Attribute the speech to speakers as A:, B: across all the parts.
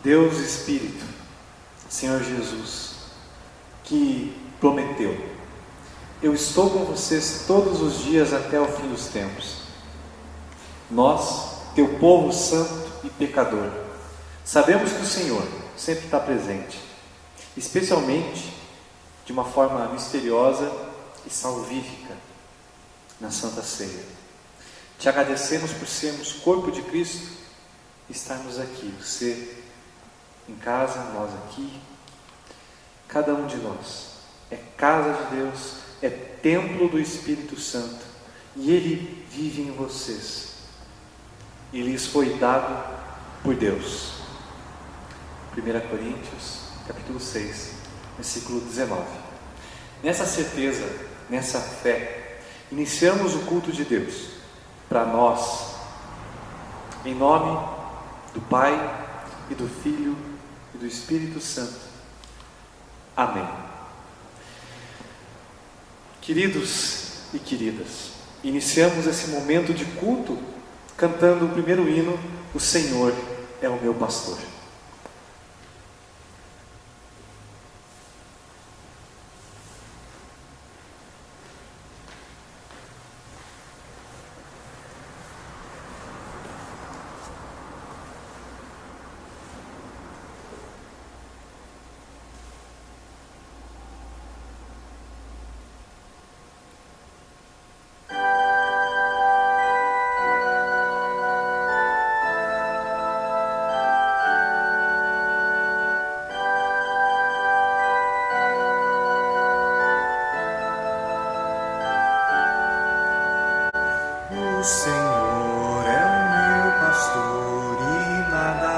A: Deus Espírito, Senhor Jesus, que prometeu: eu estou com vocês todos os dias até o fim dos tempos. Nós, teu povo santo e pecador, sabemos que o Senhor sempre está presente, especialmente de uma forma misteriosa e salvífica na Santa Ceia. Te agradecemos por sermos corpo de Cristo e estarmos aqui, você em casa, nós aqui. Cada um de nós é casa de Deus, é templo do Espírito Santo, e Ele vive em vocês, e lhes foi dado por Deus. 1 Coríntios, capítulo 6, versículo 19. Nessa certeza, nessa fé, iniciamos o culto de Deus para nós, em nome do Pai e do Filho e do Espírito Santo. Amém. Queridos e queridas, iniciamos esse momento de culto cantando o primeiro hino: o Senhor é o meu pastor.
B: O Senhor é o meu pastor e nada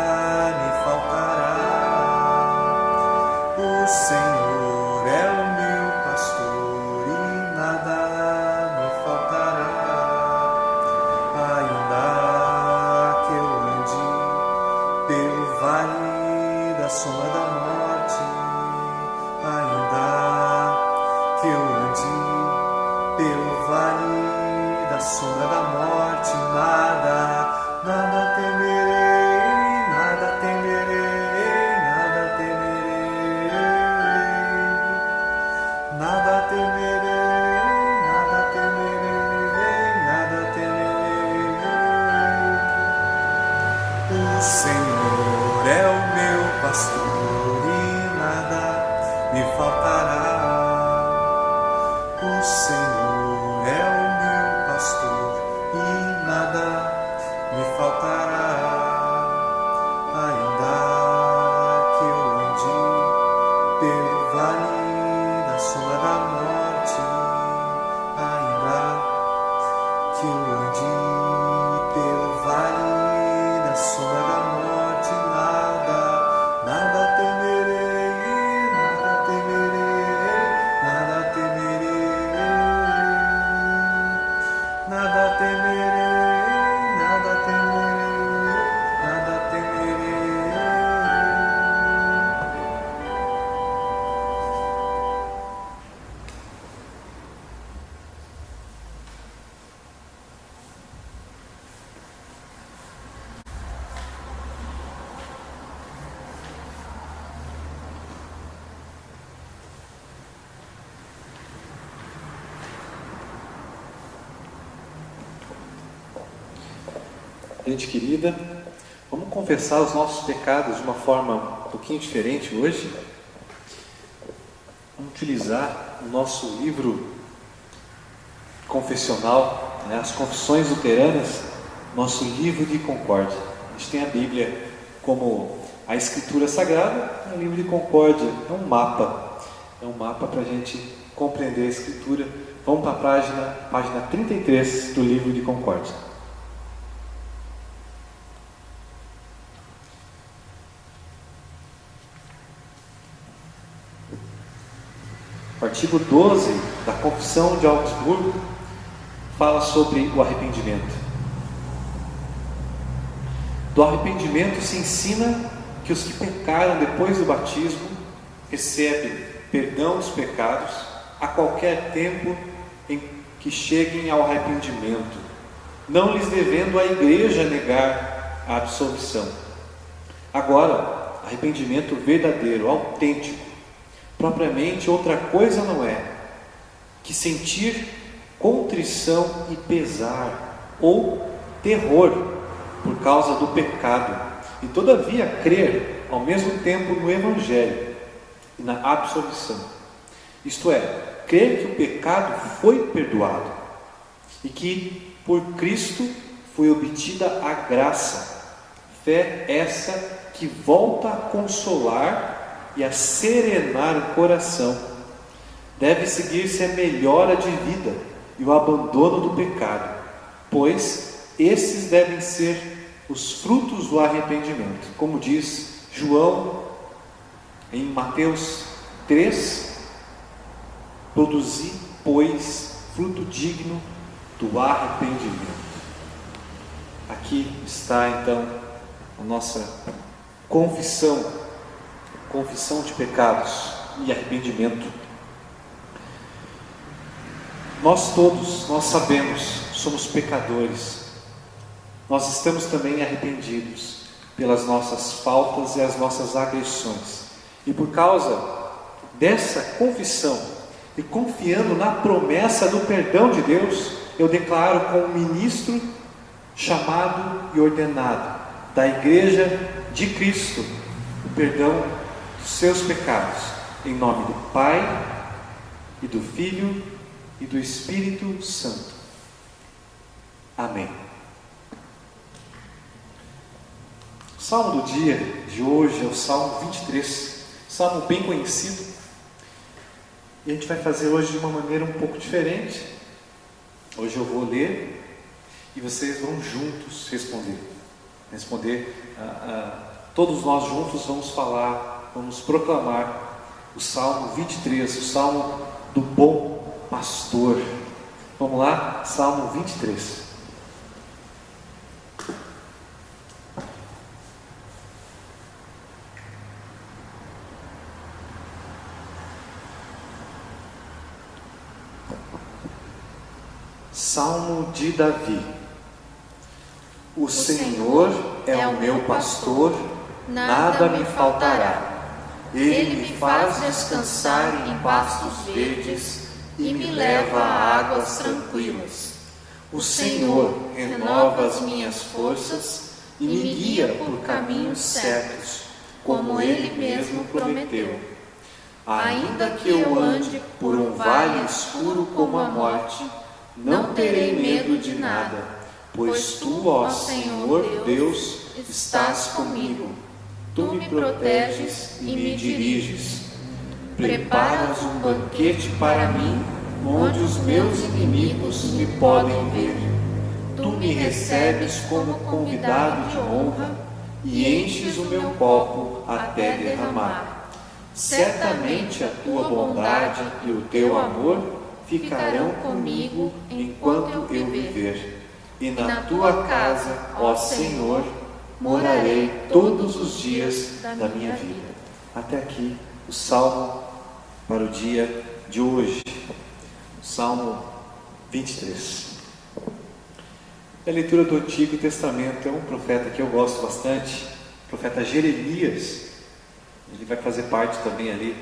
B: me faltará. O Senhor é o meu pastor e nada me faltará. Ainda que eu ande pelo vale da sombra da morte, ainda que eu ande pelo vale da sombra da morte, nada temerei, nada temerei, nada temerei, nada temerei, nada temerei, nada temerei. O Senhor é o meu pastor e nada me faltará. O Senhor é o pastor e nada me faltará. Ainda que eu ande pelo vale da sombra da morte, ainda que eu ande pelo vale da sombra da morte, nada temerei, nada temerei, nada temerei. Nada temerei, nada temerei, nada temerei.
A: Gente querida, vamos confessar os nossos pecados de uma forma um pouquinho diferente hoje. Vamos utilizar o nosso livro confessional, as Confissões Luteranas, nosso livro de concórdia. A gente tem a Bíblia como a Escritura Sagrada, e o livro de concórdia é um mapa para a gente compreender a Escritura. Vamos para a página 33 do livro de concórdia. O artigo 12 da Confissão de Augsburgo fala sobre o arrependimento. Do arrependimento se ensina que os que pecaram depois do batismo recebem perdão dos pecados a qualquer tempo em que cheguem ao arrependimento, não lhes devendo a Igreja negar a absolvição. Agora, arrependimento verdadeiro, autêntico, propriamente outra coisa não é que sentir contrição e pesar ou terror por causa do pecado e todavia crer ao mesmo tempo no Evangelho e na absolvição. Isto é, crer que o pecado foi perdoado e que por Cristo foi obtida a graça. Fé essa que volta a consolar e a serenar o coração. Deve seguir-se a melhora de vida e o abandono do pecado, pois esses devem ser os frutos do arrependimento. Como diz João em Mateus 3, produzi, pois, fruto digno do arrependimento. Aqui está então a nossa confissão de pecados e arrependimento. Nós todos, nós sabemos, somos pecadores. Nós estamos também arrependidos pelas nossas faltas e as nossas agressões. E por causa dessa confissão e confiando na promessa do perdão de Deus, eu declaro como ministro chamado e ordenado da Igreja de Cristo o perdão dos seus pecados, em nome do Pai e do Filho e do Espírito Santo. Amém. O salmo do dia de hoje é o Salmo 23, salmo bem conhecido, e a gente vai fazer hoje de uma maneira um pouco diferente. Hoje eu vou ler e vocês vão juntos responder. Todos nós juntos vamos falar, vamos proclamar o Salmo 23, o Salmo do Bom Pastor. Vamos lá, Salmo 23. Salmo de Davi. O Senhor é o meu pastor, nada me faltará. Ele me faz descansar em pastos verdes e me leva a águas tranquilas. O Senhor renova as minhas forças e me guia por caminhos certos, como Ele mesmo prometeu. Ainda que eu ande por um vale escuro como a morte, não terei medo de nada, pois Tu, ó Senhor Deus, estás comigo. Tu me proteges e me diriges. Preparas um banquete para mim, onde os meus inimigos me podem ver. Tu me recebes como convidado de honra e enches o meu copo até derramar. Certamente a Tua bondade e o Teu amor ficarão comigo enquanto eu viver. E na Tua casa, ó Senhor, morarei todos os dias da minha vida. Até aqui o Salmo para o dia de hoje. Salmo 23. A leitura do Antigo Testamento é um profeta que eu gosto bastante, o profeta Jeremias. Ele vai fazer parte também ali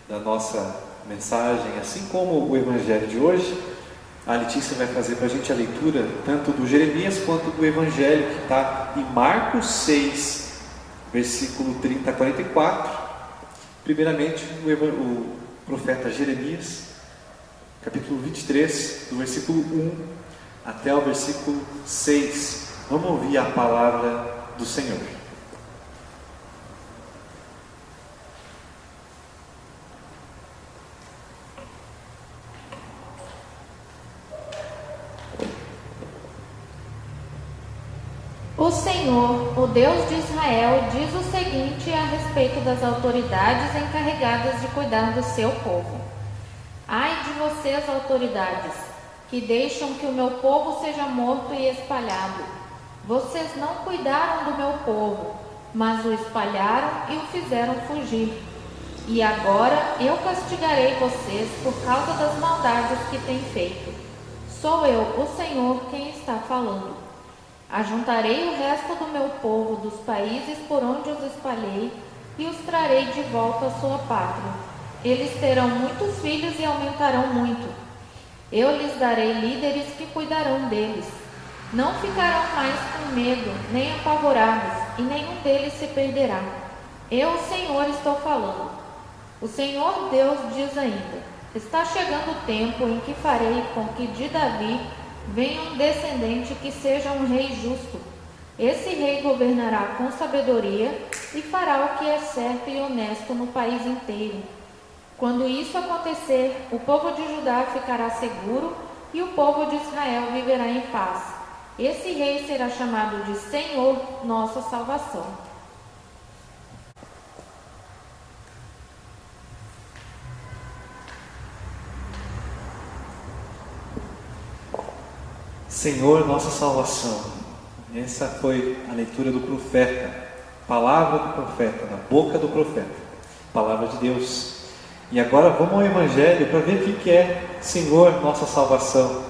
A: da nossa mensagem, assim como o Evangelho de hoje. A Letícia vai fazer para a gente a leitura tanto do Jeremias quanto do Evangelho, que está em Marcos 6, versículo 30 a 44. Primeiramente, o profeta Jeremias, capítulo 23, do versículo 1 até o versículo 6. Vamos ouvir a palavra do Senhor.
C: O Senhor, o Deus de Israel, diz o seguinte a respeito das autoridades encarregadas de cuidar do seu povo: Ai de vocês, autoridades, que deixam que o meu povo seja morto e espalhado. Vocês não cuidaram do meu povo, mas o espalharam e o fizeram fugir. E agora eu castigarei vocês por causa das maldades que têm feito. Sou eu, o Senhor, quem está falando. Ajuntarei o resto do meu povo dos países por onde os espalhei, e os trarei de volta à sua pátria. Eles terão muitos filhos e aumentarão muito. Eu lhes darei líderes que cuidarão deles. Não ficarão mais com medo, nem apavorados, e nenhum deles se perderá. Eu, o Senhor, estou falando. O Senhor Deus diz ainda: está chegando o tempo em que farei com que de Davi venha um descendente que seja um rei justo. Esse rei governará com sabedoria e fará o que é certo e honesto no país inteiro. Quando isso acontecer, o povo de Judá ficará seguro e o povo de Israel viverá em paz. Esse rei será chamado de Senhor, nossa salvação.
A: Senhor, nossa salvação. Essa foi a leitura do profeta, palavra do profeta, na boca do profeta, palavra de Deus. E agora vamos ao Evangelho para ver o que é Senhor, nossa salvação.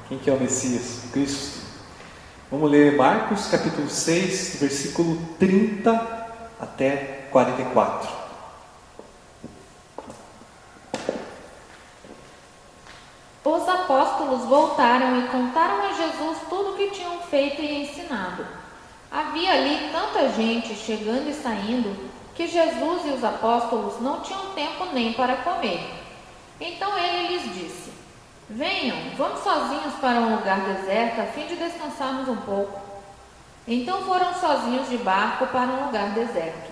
A: Quem que é o Messias? Cristo. Vamos ler Marcos capítulo 6, versículo 30 até 44.
C: Os apóstolos voltaram e contaram a Jesus tudo o que tinham feito e ensinado. Havia ali tanta gente chegando e saindo que Jesus e os apóstolos não tinham tempo nem para comer. Então ele lhes disse: venham, vamos sozinhos para um lugar deserto a fim de descansarmos um pouco. Então foram sozinhos de barco para um lugar deserto.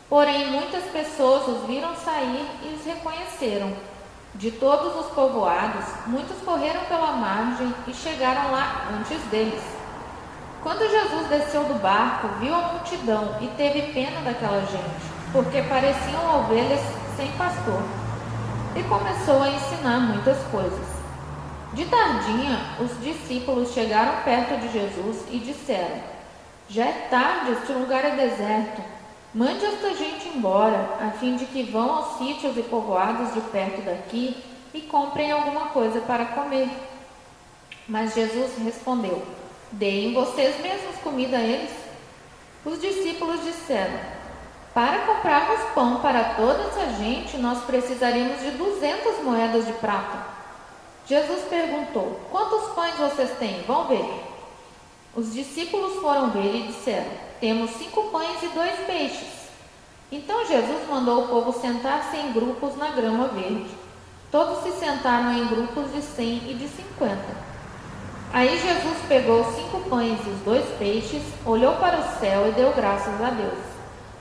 C: Porém muitas pessoas os viram sair e os reconheceram. De todos os povoados, muitos correram pela margem e chegaram lá antes deles. Quando Jesus desceu do barco, viu a multidão e teve pena daquela gente, porque pareciam ovelhas sem pastor, e começou a ensinar muitas coisas. De tardinha, os discípulos chegaram perto de Jesus e disseram: já é tarde, este lugar é deserto. Mande esta gente embora, a fim de que vão aos sítios e povoados de perto daqui e comprem alguma coisa para comer. Mas Jesus respondeu: deem vocês mesmos comida a eles. Os discípulos disseram: para comprarmos pão para toda essa gente, nós precisaríamos de 200 moedas de prata. Jesus perguntou: quantos pães vocês têm? Vão ver. Os discípulos foram ver e disseram: temos 5 pães e 2 peixes. Então Jesus mandou o povo sentar-se em grupos na grama verde. Todos se sentaram em grupos de 100 e de 50. Aí Jesus pegou os 5 pães e os 2 peixes, olhou para o céu e deu graças a Deus.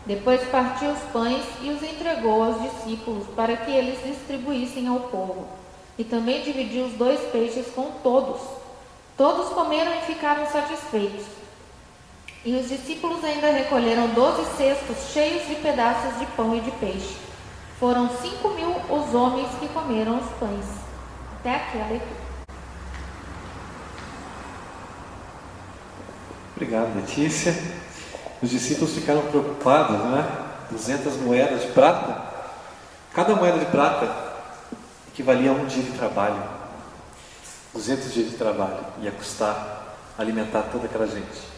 C: Depois partiu os pães e os entregou aos discípulos para que eles distribuíssem ao povo. E também dividiu os 2 peixes com todos. Todos comeram e ficaram satisfeitos. E os discípulos ainda recolheram 12 cestos cheios de pedaços de pão e de peixe. Foram 5.000 os homens que comeram os pães. Até aqui a leitura.
A: Obrigado, Letícia. Os discípulos ficaram preocupados, né? 200 moedas de prata. Cada moeda de prata equivalia a um dia de trabalho. 200 dias de trabalho ia custar alimentar toda aquela gente.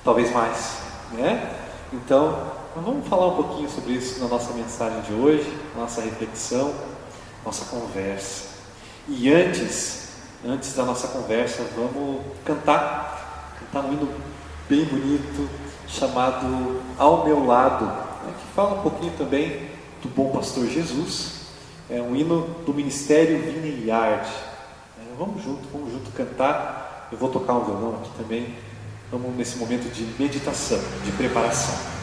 A: Talvez mais, né? Então, vamos falar um pouquinho sobre isso na nossa mensagem de hoje, nossa reflexão, nossa conversa. E antes da nossa conversa, vamos cantar um hino bem bonito, chamado Ao Meu Lado, né, que fala um pouquinho também do bom pastor Jesus. É um hino do Ministério Vineyard. Vamos junto cantar. Eu vou tocar um violão aqui também. Vamos nesse momento de meditação, de preparação.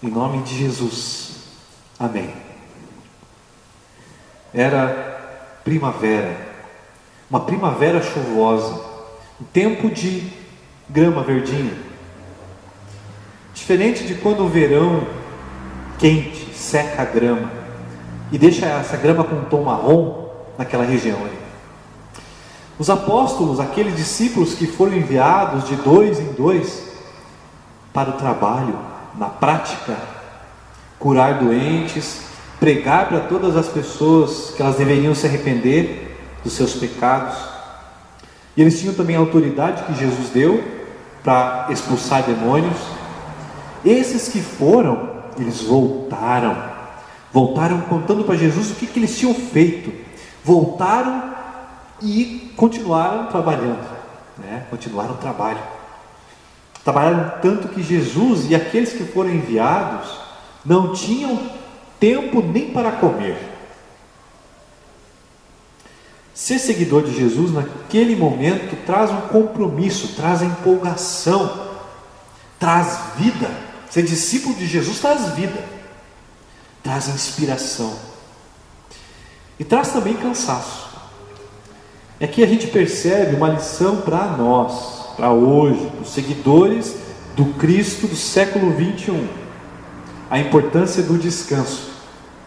A: Em nome de Jesus. Amém. Era primavera, uma primavera chuvosa, um tempo de grama verdinha. Diferente de quando o verão quente seca a grama e deixa essa grama com um tom marrom naquela região ali. Os apóstolos, aqueles discípulos que foram enviados de 2 em 2 para o trabalho, na prática, curar doentes, pregar para todas as pessoas que elas deveriam se arrepender dos seus pecados. E eles tinham também a autoridade que Jesus deu para expulsar demônios. Esses que foram, eles voltaram contando para Jesus o que eles tinham feito. Voltaram e continuaram trabalhando, continuaram o trabalho. Trabalharam tanto que Jesus e aqueles que foram enviados não tinham tempo nem para comer. Ser seguidor de Jesus naquele momento traz um compromisso, traz empolgação, traz vida. Ser discípulo de Jesus traz vida, traz inspiração e traz também cansaço. Aqui a gente percebe uma lição para nós, para hoje, os seguidores do Cristo do século 21, a importância do descanso.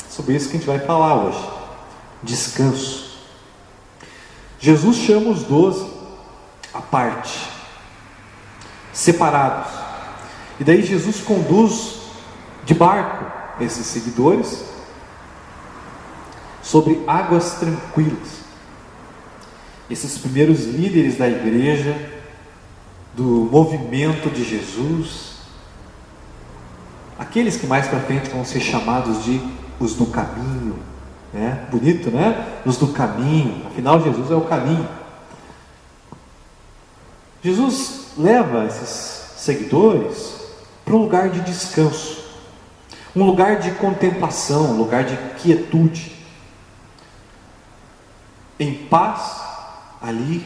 A: Sobre isso que a gente vai falar hoje. Descanso. Jesus chama os 12 à parte, separados, e daí Jesus conduz de barco esses seguidores sobre águas tranquilas. Esses primeiros líderes da igreja, do movimento de Jesus, aqueles que mais para frente vão ser chamados de os do caminho, bonito, os do caminho, afinal Jesus é o caminho. Jesus leva esses seguidores para um lugar de descanso, um lugar de contemplação, um lugar de quietude, em paz. Ali,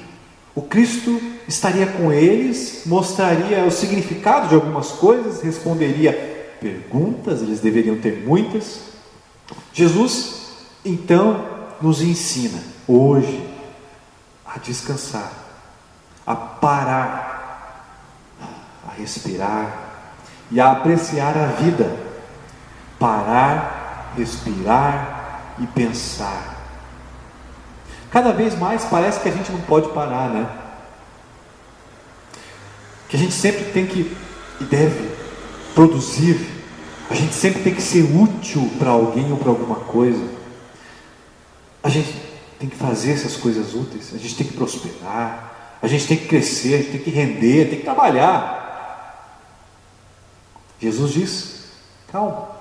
A: o Cristo estaria com eles, mostraria o significado de algumas coisas, responderia perguntas, eles deveriam ter muitas. Jesus, então, nos ensina hoje a descansar, a parar, a respirar e a apreciar a vida. Parar, respirar e pensar. Cada vez mais parece que a gente não pode parar, que a gente sempre tem que e deve produzir, a gente sempre tem que ser útil para alguém ou para alguma coisa. A gente tem que fazer essas coisas úteis, a gente tem que prosperar, a gente tem que crescer, a gente tem que render, tem que trabalhar. Jesus diz: calma.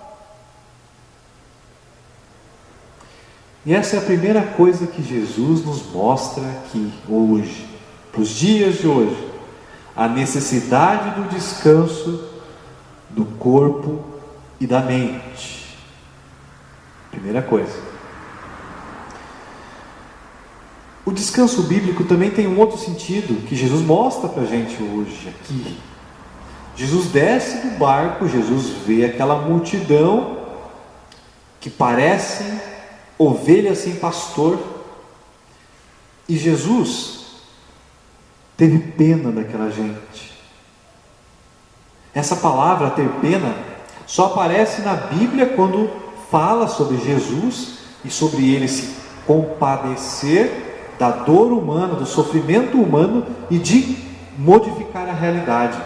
A: E essa é a primeira coisa que Jesus nos mostra aqui, hoje, para os dias de hoje. A necessidade do descanso do corpo e da mente. Primeira coisa. O descanso bíblico também tem um outro sentido que Jesus mostra para a gente hoje, aqui. Jesus desce do barco, Jesus vê aquela multidão que parecem ovelhas sem pastor, e Jesus teve pena daquela gente. Essa palavra ter pena só aparece na Bíblia quando fala sobre Jesus e sobre ele se compadecer da dor humana, do sofrimento humano e de modificar a realidade.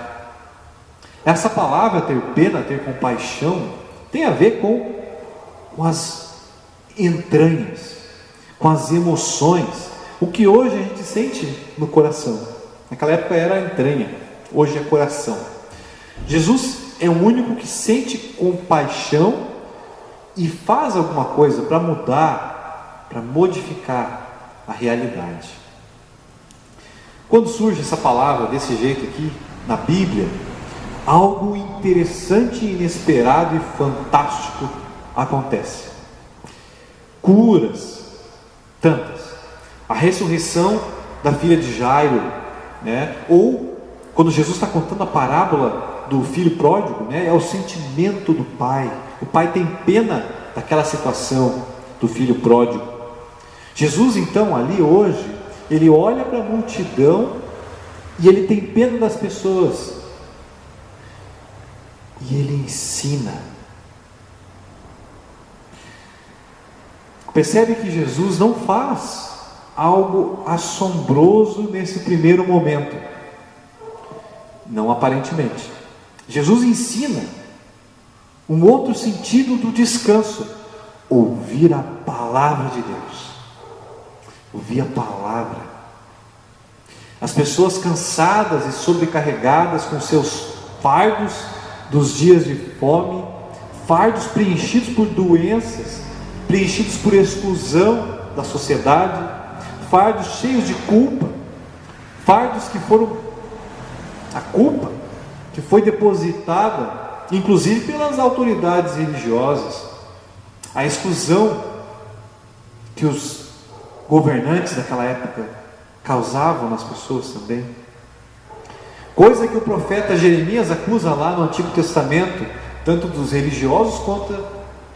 A: Essa palavra ter pena, ter compaixão, tem a ver com as entranhas, com as emoções, o que hoje a gente sente no coração. Naquela época era entranha, hoje é coração. Jesus é o único que sente compaixão e faz alguma coisa para mudar, para modificar a realidade. Quando surge essa palavra desse jeito aqui na Bíblia, algo interessante, inesperado e fantástico acontece. Curas, tantas. A ressurreição da filha de Jairo, ou quando Jesus está contando a parábola
D: do filho pródigo, né, é o sentimento do pai. O pai tem pena daquela situação do filho pródigo. Jesus então ali hoje, ele olha para a multidão e ele tem pena das pessoas e ele ensina. Percebe que Jesus não faz algo assombroso nesse primeiro momento, não aparentemente. Jesus ensina um outro sentido do descanso: ouvir a palavra de Deus. Ouvir a palavra. As pessoas cansadas e sobrecarregadas com seus fardos dos dias de fome, fardos preenchidos por doenças, preenchidos por exclusão da sociedade, fardos cheios de culpa, fardos que foram, a culpa que foi depositada inclusive pelas autoridades religiosas, a exclusão que os governantes daquela época causavam nas pessoas também, coisa que o profeta Jeremias acusa lá no Antigo Testamento, tanto dos religiosos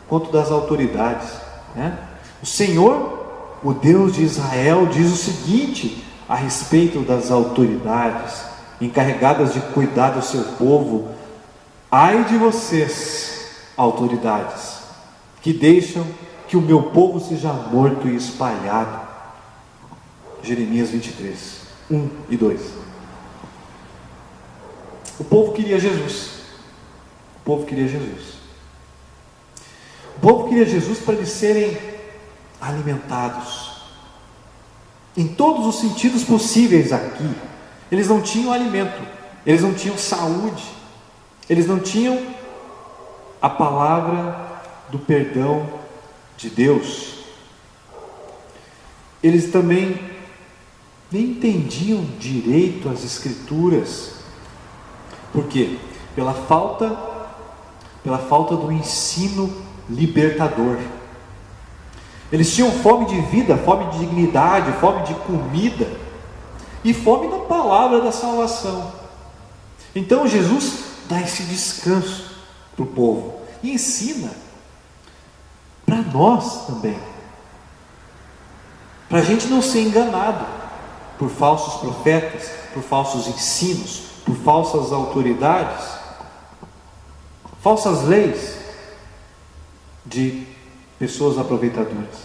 D: quanto das autoridades, né? O Senhor, o Deus de Israel, diz o seguinte a respeito das autoridades encarregadas de cuidar do seu povo: ai de vocês, autoridades, que deixam que o meu povo seja morto e espalhado. Jeremias 23, 1 e 2. O povo queria Jesus. O povo queria Jesus. O povo queria Jesus para eles serem alimentados em todos os sentidos possíveis aqui. Eles não tinham alimento, eles não tinham saúde, eles não tinham a palavra do perdão de Deus. Eles também nem entendiam direito as Escrituras. Por quê? Pela falta do ensino libertador. Eles tinham fome de vida, fome de dignidade, fome de comida e fome da palavra da salvação. Então Jesus dá esse descanso para o povo e ensina para nós também, para a gente não ser enganado por falsos profetas, por falsos ensinos, por falsas autoridades, falsas leis de pessoas aproveitadoras.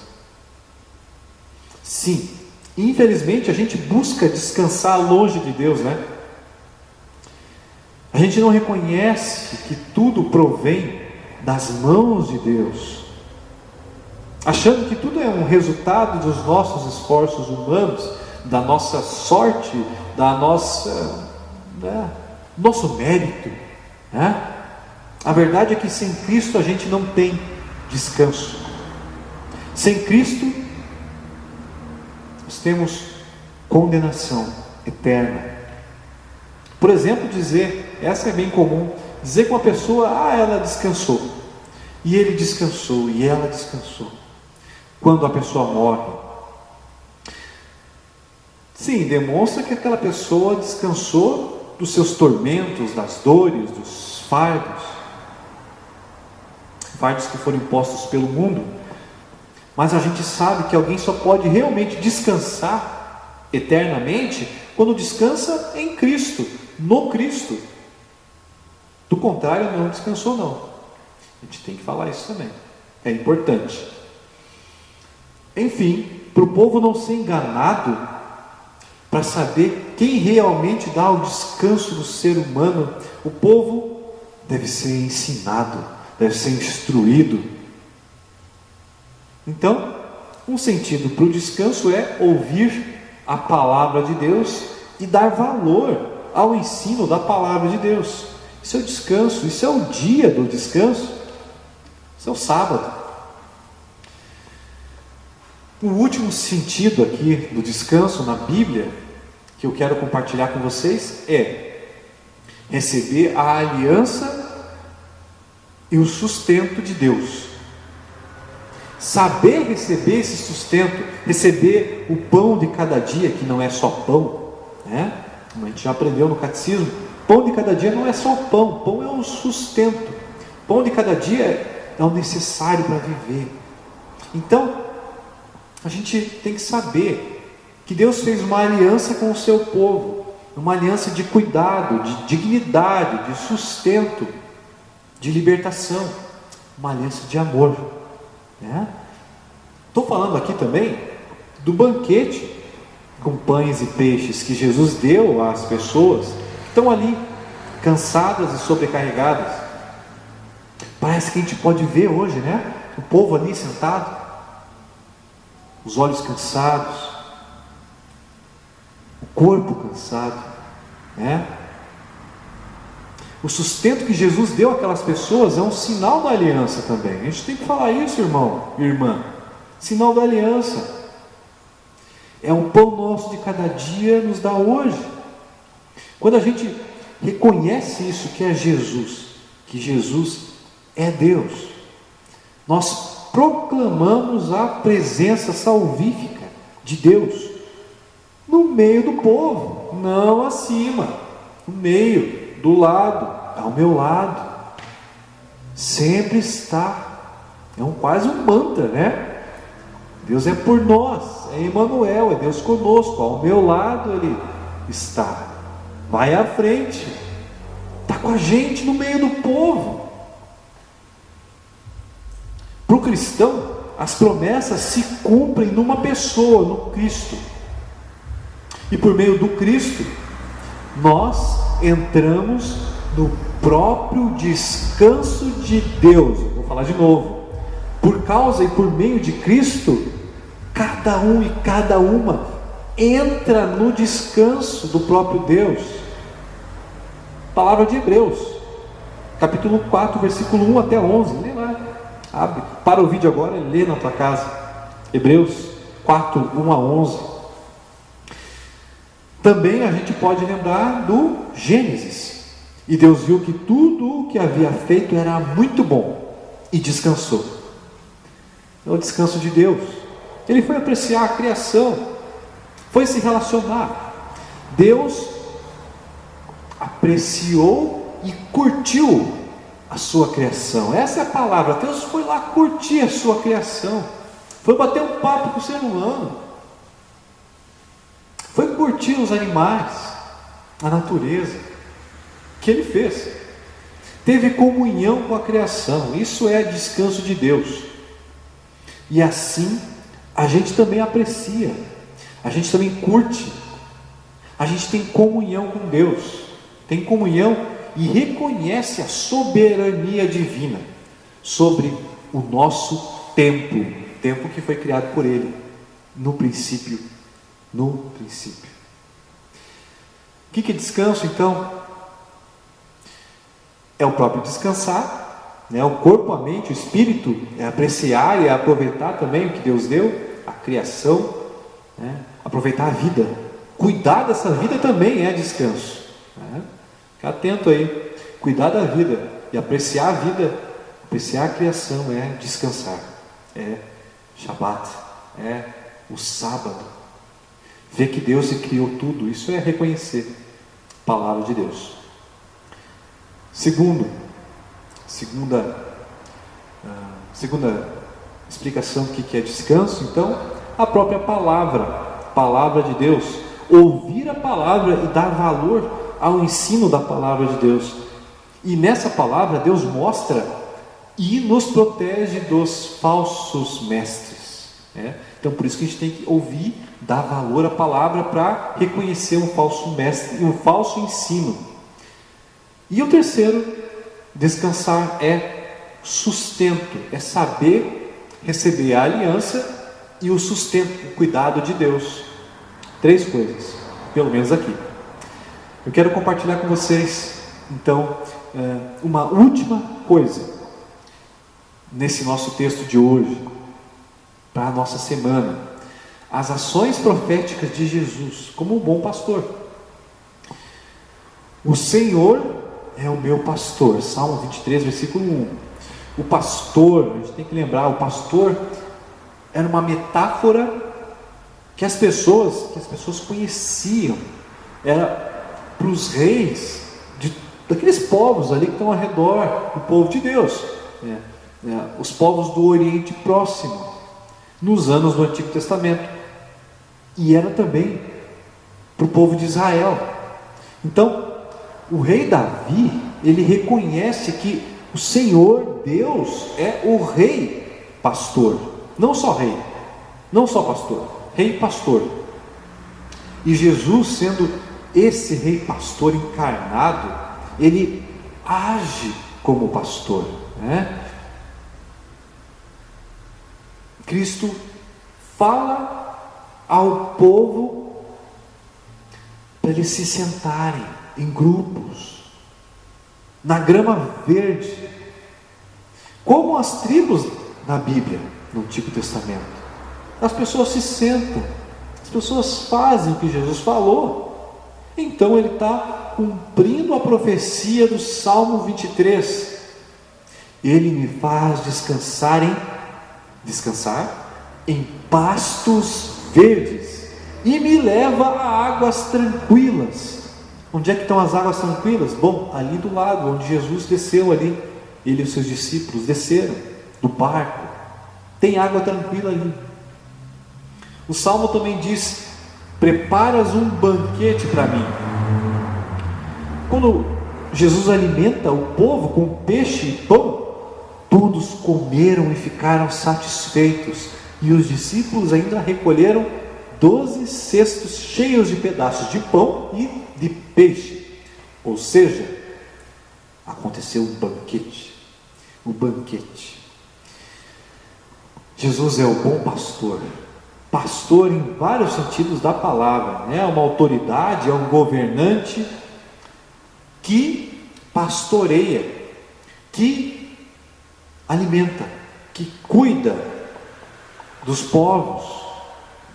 D: Sim, infelizmente a gente busca descansar longe de Deus, né? A gente não reconhece que tudo provém das mãos de Deus, achando que tudo é um resultado dos nossos esforços humanos, da nossa sorte, da nossa, nosso mérito, né? A verdade é que sem Cristo a gente não tem descanso. Sem Cristo nós temos condenação eterna. Por exemplo, essa é bem comum, dizer que uma pessoa, ela descansou, e ele descansou, e ela descansou. Quando a pessoa morre, sim, demonstra que aquela pessoa descansou dos seus tormentos, das dores, dos fardos que foram impostos pelo mundo. Mas a gente sabe que alguém só pode realmente descansar eternamente quando descansa em Cristo, no Cristo. Do contrário, não descansou não. A gente tem que falar isso também, é importante. Enfim, para o povo não ser enganado, para saber quem realmente dá o descanso do ser humano, o povo deve ser ensinado, deve ser instruído. Então, um sentido para o descanso é ouvir a palavra de Deus e dar valor ao ensino da palavra de Deus. Isso é o descanso, isso é o dia do descanso, isso é o sábado. O último sentido aqui do descanso na Bíblia, que eu quero compartilhar com vocês, é receber a aliança e o sustento de Deus. Saber receber esse sustento, receber o pão de cada dia, que não é só pão, né? Como a gente já aprendeu no catecismo, Pão de cada dia não é só o pão, pão é o sustento. Pão de cada dia é o necessário para viver. Então, a gente tem que saber que Deus fez uma aliança com o seu povo, uma aliança de cuidado, de dignidade, de sustento, de libertação, uma aliança de amor. Estou falando aqui também do banquete com pães e peixes que Jesus deu às pessoas que estão ali cansadas e sobrecarregadas. Parece que a gente pode ver hoje, né? O povo ali sentado, os olhos cansados, o corpo cansado, né? O sustento que Jesus deu àquelas pessoas é um sinal da aliança também. A gente tem que falar isso, irmão e irmã. Sinal da aliança. É o pão nosso de cada dia nos dá hoje. Quando a gente reconhece isso, que é Jesus, que Jesus é Deus, nós proclamamos a presença salvífica de Deus no meio do povo, não acima, no meio, do lado, ao meu lado, sempre está. É quase um mantra, né? Deus é por nós, é Emmanuel, é Deus conosco, ao meu lado Ele está, vai à frente, está com a gente no meio do povo. Para o cristão, as promessas se cumprem numa pessoa, no Cristo. E por meio do Cristo, nós entramos no próprio descanso de Deus. Vou falar de novo. Por causa e por meio de Cristo, cada um e cada uma entra no descanso do próprio Deus. Palavra de Hebreus, capítulo 4, versículo 1 até 11. Lê lá. Abre. Para o vídeo agora e lê na tua casa. Hebreus 4, 1 a 11. Também a gente pode lembrar do Gênesis. E Deus viu que tudo o que havia feito era muito bom e descansou. É o descanso de Deus. Ele foi apreciar a criação, foi se relacionar. Deus apreciou e curtiu a sua criação. Essa é a palavra. Deus foi lá curtir a sua criação, foi bater um papo com o ser humano, foi curtir os animais, a natureza que Ele fez, teve comunhão com a criação. Isso é descanso de Deus. E assim a gente também aprecia, a gente também curte, a gente tem comunhão com Deus, tem comunhão e reconhece a soberania divina sobre o nosso tempo que foi criado por Ele no princípio. O que é descanso então? É o próprio descansar, né? O corpo, a mente, o espírito é apreciar e é aproveitar também o que Deus deu, a criação, né? Aproveitar a vida, cuidar dessa vida também é descanso, né? Fica atento aí, cuidar da vida e apreciar a vida, apreciar a criação é descansar, é Shabat, é o sábado, ver que Deus criou tudo, isso é reconhecer a palavra de Deus. Segunda explicação do que é descanso, então, a própria palavra de Deus, ouvir a palavra e dar valor ao ensino da palavra de Deus. E nessa palavra Deus mostra e nos protege dos falsos mestres, né? Então por isso que a gente tem que ouvir, dar valor à palavra para reconhecer um falso mestre e um falso ensino. E o terceiro, descansar é sustento, é saber receber a aliança e o sustento, o cuidado de Deus. 3 coisas, pelo menos aqui. Eu quero compartilhar com vocês, então, uma última coisa nesse nosso texto de hoje, para a nossa semana: as ações proféticas de Jesus como um bom pastor. O Senhor é o meu pastor, Salmo 23, versículo 1. O pastor, a gente tem que lembrar, o pastor era uma metáfora que as pessoas conheciam, era para os reis daqueles povos ali que estão ao redor do povo de Deus, os povos do Oriente Próximo, nos anos do Antigo Testamento, e era também para o povo de Israel. Então, o rei Davi, ele reconhece que o Senhor Deus é o rei pastor, não só rei, não só pastor, rei pastor. E Jesus, sendo esse rei pastor encarnado, ele age como pastor, né? Cristo fala ao povo para eles se sentarem em grupos, na grama verde, como as tribos na Bíblia, no Antigo Testamento. As pessoas se sentam, as pessoas fazem o que Jesus falou. Então ele está cumprindo a profecia do Salmo 23. Ele me faz descansar em pastos verdes e me leva a águas tranquilas. Onde é que estão as águas tranquilas? Bom, ali do lado, onde Jesus desceu ali, ele e os seus discípulos desceram do barco, tem água tranquila ali. O Salmo também diz: preparas um banquete para mim. Quando Jesus alimenta o povo com peixe e pão, todos comeram e ficaram satisfeitos, e os discípulos ainda recolheram 12 cestos cheios de pedaços de pão e de peixe. Ou seja, aconteceu um banquete. O banquete. Jesus é o bom pastor. Pastor em vários sentidos da palavra, né? É uma autoridade, é um governante que pastoreia, que alimenta, que cuida dos povos.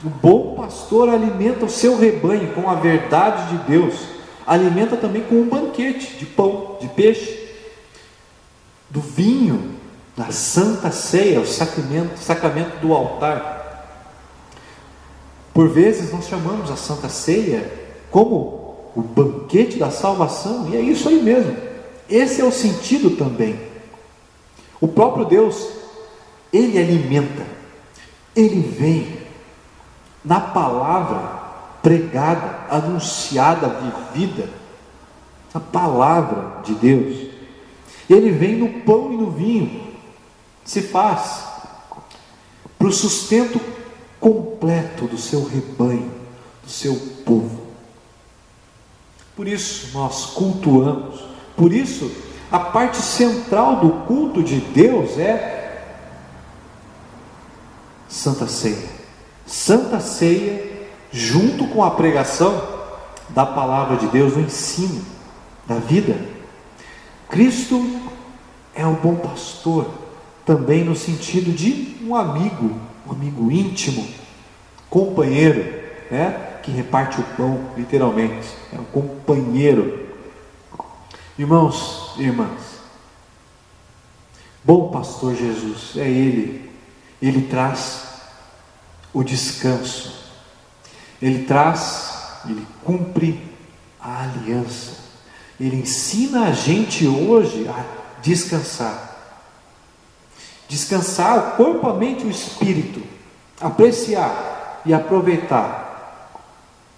D: O bom pastor alimenta o seu rebanho com a verdade de Deus, alimenta também com um banquete de pão, de peixe, do vinho, da santa ceia, o sacramento do altar. Por vezes nós chamamos a santa ceia como o banquete da salvação, e é isso aí mesmo. Esse é o sentido também. O próprio Deus, ele alimenta, ele vem na palavra pregada, anunciada, vivida, a palavra de Deus. Ele vem no pão e no vinho, se faz para o sustento completo do seu rebanho, do seu povo. Por isso nós cultuamos, por isso a parte central do culto de Deus é Santa Ceia. Santa Ceia, junto com a pregação da palavra de Deus, o ensino da vida. Cristo é o bom pastor, também no sentido de um amigo íntimo, companheiro, né? Que reparte o pão, literalmente, é um companheiro. Irmãos e irmãs, bom pastor Jesus, é Ele traz o descanso, Ele cumpre a aliança, Ele ensina a gente hoje a descansar o corpo, a mente e o espírito, apreciar e aproveitar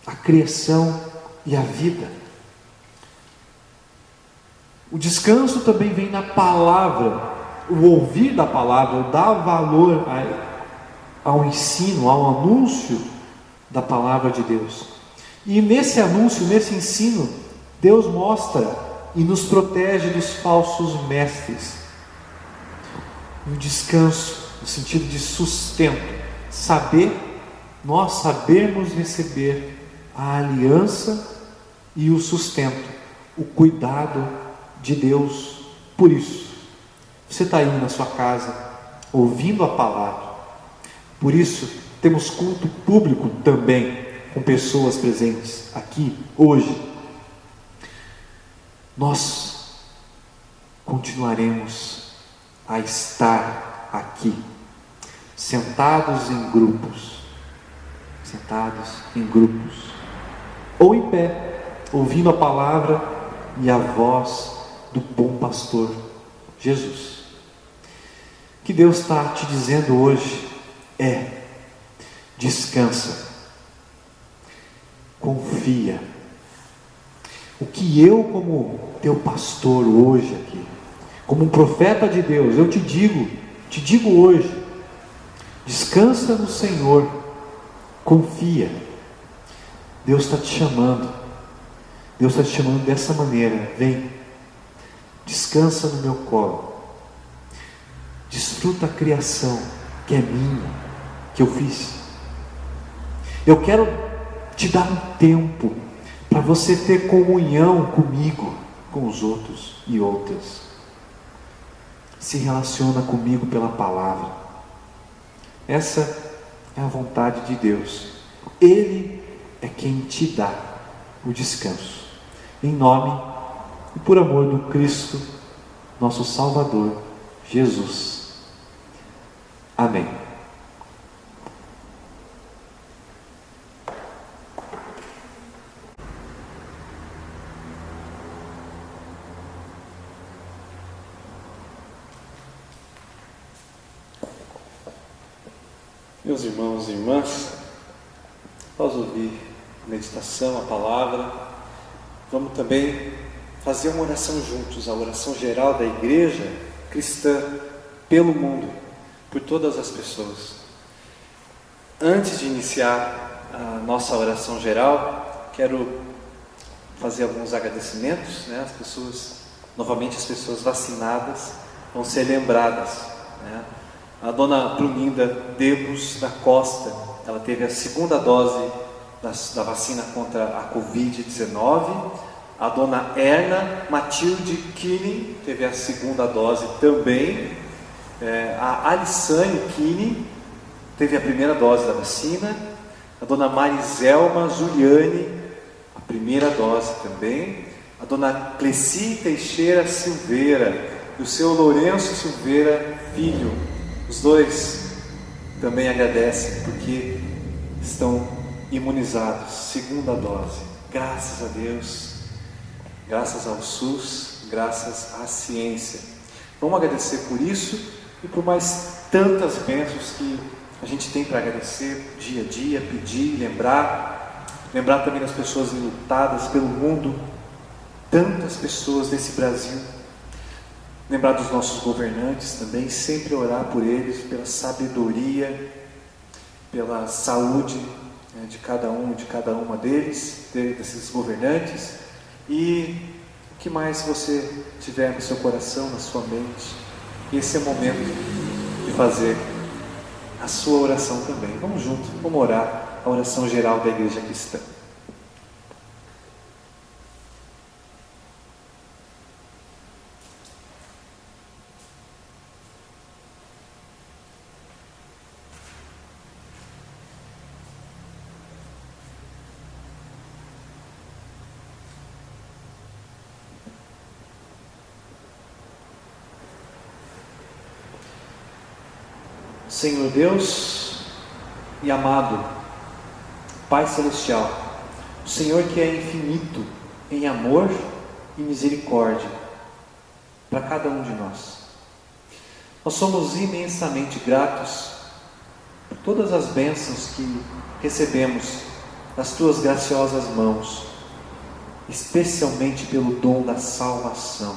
D: a criação e a vida. O descanso também vem na palavra, o ouvir da palavra, o dar valor ao ensino, ao anúncio da palavra de Deus. E nesse anúncio, nesse ensino, Deus mostra e nos protege dos falsos mestres. E o descanso, no sentido de sustento, nós sabermos receber a aliança e o sustento, o cuidado de Deus. Por isso, você está aí na sua casa, ouvindo a palavra. Por isso, temos culto público também, com pessoas presentes aqui, hoje. Nós continuaremos a estar aqui, sentados em grupos, ou em pé, ouvindo a palavra e a voz do bom pastor, Jesus. O que Deus está te dizendo hoje é: descansa, confia. O que eu, como teu pastor hoje aqui, como um profeta de Deus, eu te digo hoje: descansa no Senhor, confia. Deus está te chamando, Deus está te chamando dessa maneira. Vem, descansa no meu colo, desfruta a criação que é minha, que eu fiz. Eu quero te dar um tempo para você ter comunhão comigo, com os outros e outras. Se relaciona comigo pela palavra. Essa é a vontade de Deus. Ele é quem te dá o descanso. Em nome e por amor do Cristo, nosso Salvador, Jesus. Amém.
A: Meus irmãos e irmãs, após ouvir a meditação, a palavra, vamos também fazer uma oração juntos, a oração geral da Igreja Cristã pelo mundo, por todas as pessoas. Antes de iniciar a nossa oração geral, quero fazer alguns agradecimentos, As pessoas, novamente as pessoas vacinadas vão ser lembradas, A dona Bruninda Debus da Costa, ela teve a segunda dose da vacina contra a Covid-19. A dona Erna Matilde Kine teve a segunda dose também. A Alissane Kine teve a primeira dose da vacina. A dona Mariselma Juliane, a primeira dose também. A dona Cleci Teixeira Silveira e o seu Lourenço Silveira Filho. Os dois também agradecem porque estão imunizados, segunda dose. Graças a Deus, graças ao SUS, graças à ciência. Vamos agradecer por isso e por mais tantas bênçãos que a gente tem para agradecer dia a dia, pedir, lembrar também das pessoas enlutadas pelo mundo, tantas pessoas desse Brasil. Lembrar dos nossos governantes também, sempre orar por eles, pela sabedoria, pela saúde de cada um e de cada uma deles, desses governantes. E o que mais você tiver no seu coração, na sua mente, esse é o momento de fazer a sua oração também. Vamos juntos, vamos orar a oração geral da Igreja Cristã. Senhor Deus e amado Pai Celestial, o Senhor que é infinito em amor e misericórdia para cada um de nós. Nós somos imensamente gratos por todas as bênçãos que recebemos das Tuas graciosas mãos, especialmente pelo dom da salvação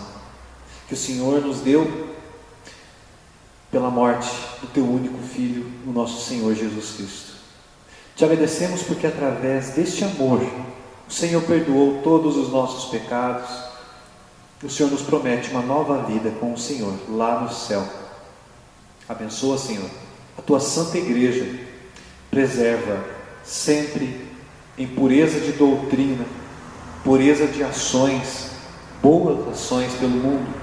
A: que o Senhor nos deu pela morte do Teu único Filho, o nosso Senhor Jesus Cristo. Te agradecemos porque através deste amor, o Senhor perdoou todos os nossos pecados, e o Senhor nos promete uma nova vida com o Senhor, lá no céu. Abençoa, Senhor, a Tua Santa Igreja, preserva sempre em pureza de doutrina, pureza de ações, boas ações pelo mundo.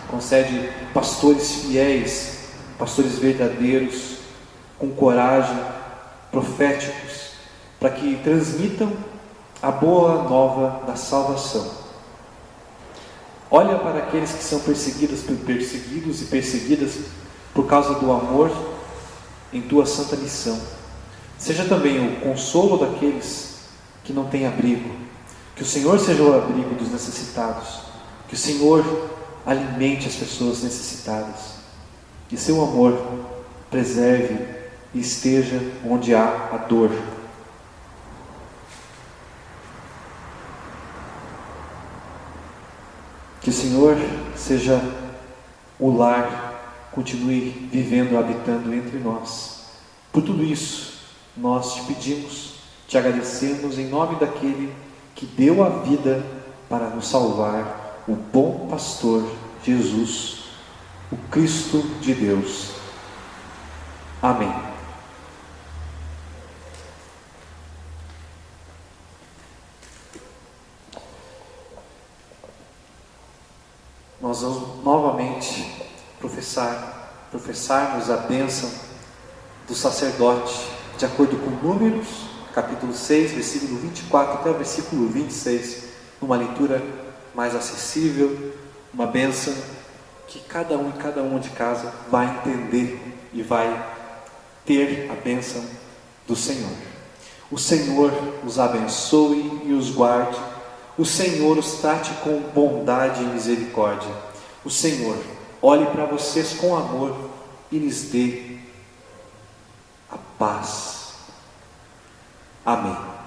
A: Concede pastores fiéis, pastores verdadeiros, com coragem, proféticos, para que transmitam a boa nova da salvação. Olha para aqueles que são perseguidos e perseguidas por causa do amor em Tua santa missão. Seja também o consolo daqueles que não têm abrigo, Que o Senhor seja o abrigo dos necessitados. Que o Senhor alimente as pessoas necessitadas. Que seu amor preserve e esteja onde há a dor. Que o Senhor seja o lar, continue vivendo, habitando entre nós. Por tudo isso, nós te pedimos, te agradecemos em nome daquele que deu a vida para nos salvar, o bom pastor Jesus, o Cristo de Deus. Amém. Nós vamos novamente professarmos a bênção do sacerdote, de acordo com Números, capítulo 6, versículo 24 até o versículo 26, numa leitura mais acessível, uma bênção que cada um de casa vai entender e vai ter a bênção do Senhor. O Senhor os abençoe e os guarde. O Senhor os trate com bondade e misericórdia. O Senhor olhe para vocês com amor e lhes dê a paz. Amém.